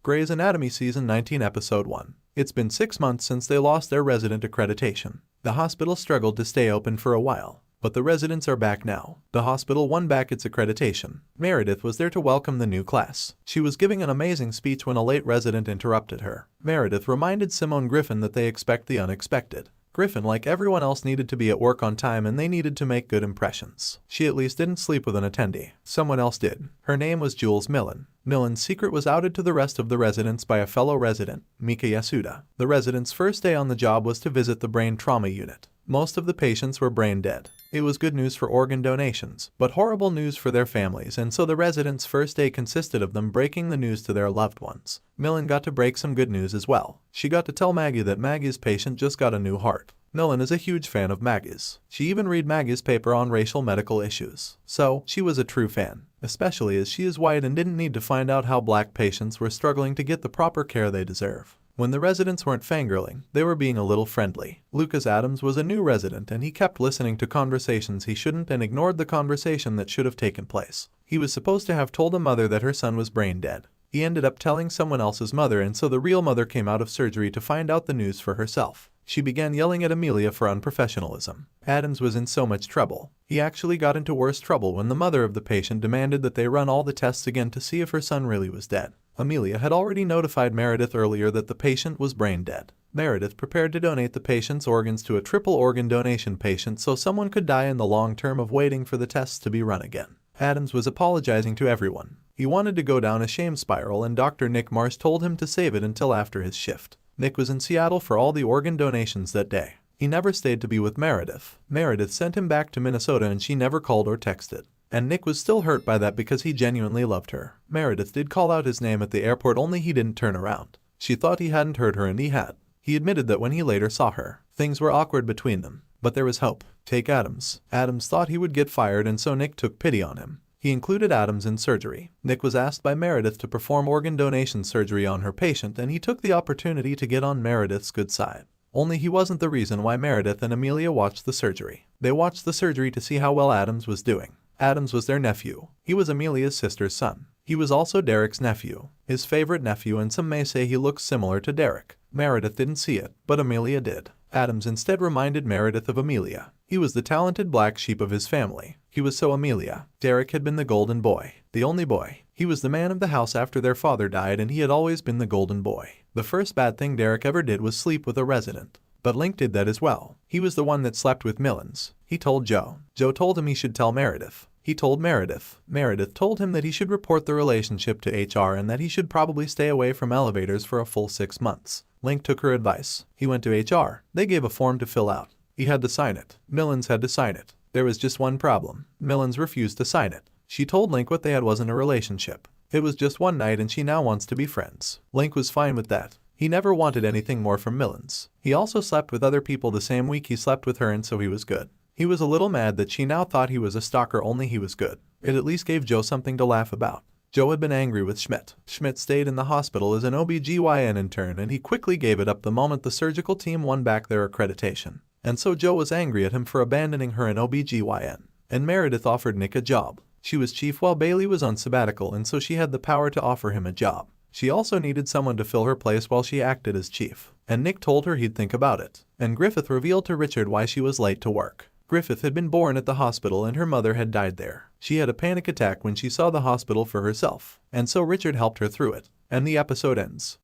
Grey's Anatomy Season 19 Episode 1. It's been 6 months since they lost their resident accreditation. The hospital struggled to stay open for a while, but the residents are back now. The hospital won back its accreditation. Meredith was there to welcome the new class. She was giving an amazing speech when a late resident interrupted her. Meredith reminded Simone Griffin that they expect the unexpected. Griffin, like everyone else, needed to be at work on time and they needed to make good impressions. She at least didn't sleep with an attendee. Someone else did. Her name was Jules Millen. Millen's secret was outed to the rest of the residents by a fellow resident, Mika Yasuda. The resident's first day on the job was to visit the brain trauma unit. Most of the patients were brain dead. It was good news for organ donations, but horrible news for their families, and so the residents' first day consisted of them breaking the news to their loved ones. Millen got to break some good news as well. She got to tell Maggie that Maggie's patient just got a new heart. Millen is a huge fan of Maggie's. She even read Maggie's paper on racial medical issues. So, she was a true fan, especially as she is white and didn't need to find out how black patients were struggling to get the proper care they deserve. When the residents weren't fangirling, they were being a little friendly. Lucas Adams was a new resident and he kept listening to conversations he shouldn't and ignored the conversation that should have taken place. He was supposed to have told a mother that her son was brain dead. He ended up telling someone else's mother, and so the real mother came out of surgery to find out the news for herself. She began yelling at Amelia for unprofessionalism. Adams was in so much trouble. He actually got into worse trouble when the mother of the patient demanded that they run all the tests again to see if her son really was dead. Amelia had already notified Meredith earlier that the patient was brain dead. Meredith prepared to donate the patient's organs to a triple organ donation patient so someone could die in the long term of waiting for the tests to be run again. Adams was apologizing to everyone. He wanted to go down a shame spiral and Dr. Nick Marsh told him to save it until after his shift. Nick was in Seattle for all the organ donations that day. He never stayed to be with Meredith. Meredith sent him back to Minnesota and she never called or texted. And Nick was still hurt by that because he genuinely loved her. Meredith did call out his name at the airport, only he didn't turn around. She thought he hadn't heard her and he had. He admitted that when he later saw her, things were awkward between them. But there was hope. Take Adams. Adams thought he would get fired and so Nick took pity on him. He included Adams in surgery. Nick was asked by Meredith to perform organ donation surgery on her patient and he took the opportunity to get on Meredith's good side. Only he wasn't the reason why Meredith and Amelia watched the surgery. They watched the surgery to see how well Adams was doing. Adams was their nephew. He was Amelia's sister's son. He was also Derek's nephew, his favorite nephew, and some may say he looks similar to Derek. Meredith didn't see it, but Amelia did. Adams instead reminded Meredith of Amelia. He was the talented black sheep of his family. He was so Amelia. Derek had been the golden boy, the only boy. He was the man of the house after their father died and he had always been the golden boy. The first bad thing Derek ever did was sleep with a resident. But Link did that as well. He was the one that slept with Millens. He told Joe. Joe told him he should tell Meredith. He told Meredith. Meredith told him that he should report the relationship to HR and that he should probably stay away from elevators for a full 6 months. Link took her advice. He went to HR. They gave a form to fill out. He had to sign it. Millens had to sign it. There was just one problem. Millens refused to sign it. She told Link what they had wasn't a relationship. It was just one night and she now wants to be friends. Link was fine with that. He never wanted anything more from Millens. He also slept with other people the same week he slept with her and so he was good. He was a little mad that she now thought he was a stalker, only he was good. It at least gave Joe something to laugh about. Joe had been angry with Schmidt. Schmidt stayed in the hospital as an OB/GYN intern and he quickly gave it up the moment the surgical team won back their accreditation. And so Joe was angry at him for abandoning her in OB/GYN. And Meredith offered Nick a job. She was chief while Bailey was on sabbatical and so she had the power to offer him a job. She also needed someone to fill her place while she acted as chief. And Nick told her he'd think about it. And Griffith revealed to Richard why she was late to work. Griffith had been born at the hospital and her mother had died there. She had a panic attack when she saw the hospital for herself. And so Richard helped her through it. And the episode ends.